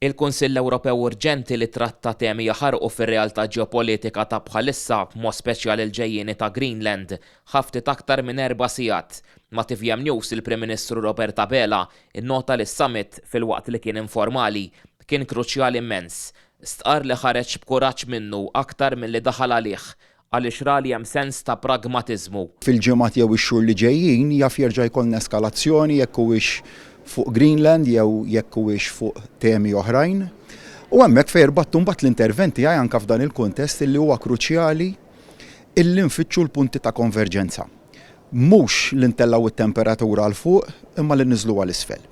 Il-Kunsill Ewropew urġenti li tratta temi jaħarqu fir-realtà ġeopolitika ta' bħalissa, mod speċjali l-ġejjieni ta' Greenland, ħaftit aktar minn 4 sigħat. Ma' TVM News il-Prim Ministru Robert Abela innota li s-summit fil-waqt li kien informali kien kruċjali immens. Stqar li ħareġ b'kuraġġ minnu aktar milli daħal għalih għaliex ra li hemm sens ta' pragmatiżmu. Fil-ġimgħat jew ix-xhur li ġejjin jaf jerġa' jkollna eskalazzjoni jekk huwiex fuq Greenland jew jekk huwiex fuq temi oħrajn. U hemmhekk fejn irbattu mbagħad l-interventi għaj anke f'dan il-kuntest li huwa kruċjali illi nfittxu l-punti ta' konverġenza. Mhux li ntellaw it-temperatura l fuq imma li niżlu għal isfel.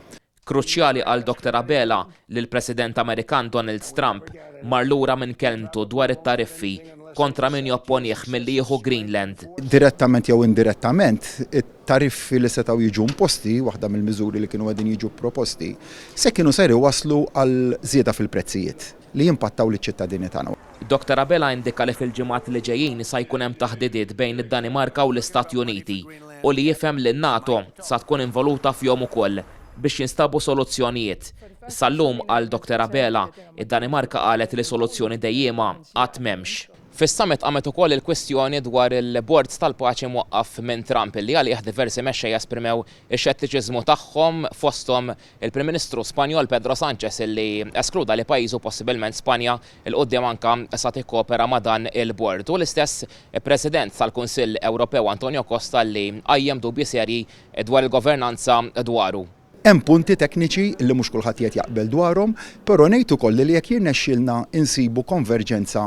Kruċjali għal Dr. Abela li l-President Amerikan Donald Trump mar lura minn kelmtu dwar it-tariffi kontra min jopponih milli jieħu Greenland. Direttament jew indirettament, it-tariffi li setgħu jiġu imposti, waħda mill-miżuri li kienu qegħdin jiġu proposti, se kienu ser waslu għal żieda fil-prezzijiet li jimpattaw liċ-ċittadini tagħna. Dr. Abela indika li fil-ġimgħat li ġejjin sa jkun hemm taħdidiet bejn id-Danimarka u l-Istati Uniti u li jifhem li n-NATO sa tkun involuta f'jom ukoll biex jinstabu soluzzjonijiet. Sallum għal Dr. Abela, id-Danimarka qalet li soluzzjoni dejjema qatt m'hemmx. Fis-summit qamet ukoll il-kwestjoni dwar il-boards tal-paċi mwaqqaf minn Trump li għalih diversi mexxejja esprimew ix-xettiċiżmu tagħhom fosthom il-Prim Ministru Spanjol Pedro Sánchez illi eskluda li pajjiżu possibilment Spanja il qudiem anke sa tikkopera ma' dan il-board. U l-istess President tal-Kunsill Ewropew Antonio Costa li qajjem dubji serji dwar il-governanza dwaru. Hemm punti tekniċi li mhux kulħadd qed jaqbel dwarhom, però ngħid ukoll li jekk jirnexxielna insibu konverġenza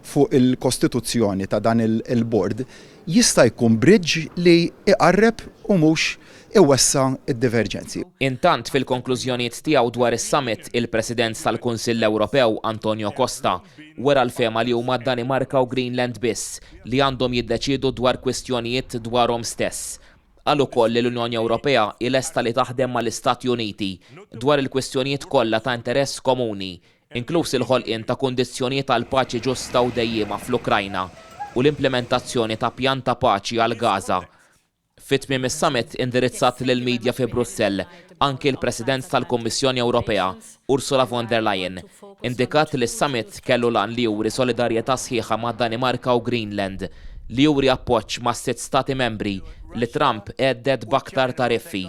fuq il-kostituzzjoni ta' dan il-bord, jista' jkun bridge li iqarreb u mhux iwessa d-diverġenzi. Intant fil-konklużjonijiet tiegħu dwar is-summit il-President tal-Kunsill Ewropew Antonio Costa wera l-fema li huma Danimarka u Greenland biss li għandhom jiddeċiedu dwar kwistjonijiet dwarhom stess. Qal ukoll li l-Unjoni Ewropea ilesta li taħdem mal-Istati Uniti dwar il-kwistjonijiet kollha ta' interess komuni, inkluż il-ħolqien ta' kundizzjonijiet għal paċi ġusta u dejjema fl-Ukrajna u l-implementazzjoni ta' pjan ta' paċi għal Gaza. Fit-tmiem is-summit indirizzat lill-medja fi Brussell, anke l-President tal-Kummissjoni Ewropea, Ursula von der Leyen, indikat li s-summit kellu lan li juri solidarjetà sħiħa ma' Danimarka u Greenland, li juri appoġġ ma' 6 stati membri li Trump għedded b'aktar tariffi,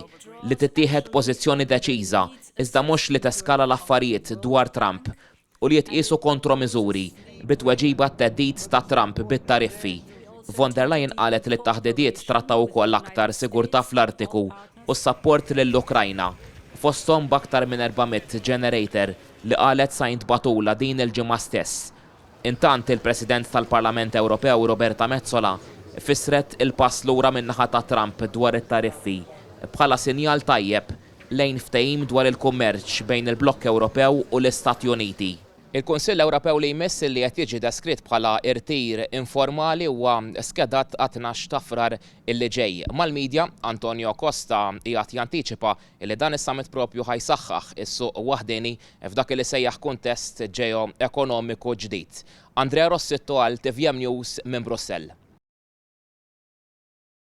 li tittieħed pożizzjoni deċiża, iżda mhux li teskala l-affarijiet dwar Trump u li jitqiesu kontromiżuri bit-tweġiba t-teddid ta' Trump bit-tariffi. Von der Leyen qalet li t-taħdidiet trattaw ukoll aktar sigurtà fl-Artiku u s-sapport lill-Ukrajna, fosthom b'aktar minn 400 generator li qalet sa jintbatula din il-ġimgħa stess. Intant il-President tal-Parlament Ewropew Roberta Metsola fissret il-pass lura min-naħa ta' Trump dwar it-tariffi bħala sinjal tajjeb lejn ftehim dwar il-kummerċ bejn il-Blokk Ewropew u l-Istati Uniti. Il-Kunsill Ewropew li jmiss li qed jiġi deskritt bħala irtir informali huwa skedat 12 ta' frar illi ġej. Mal-medja Antonio Costa qiegħed jantiċipa li dan is-summit propju ħajsaħħaħ is-suq waħdini f'dak li sejjaħ kuntest ġeo-ekonomiku ġdid. Andrea Rossitto għal TVM News minn Brussell.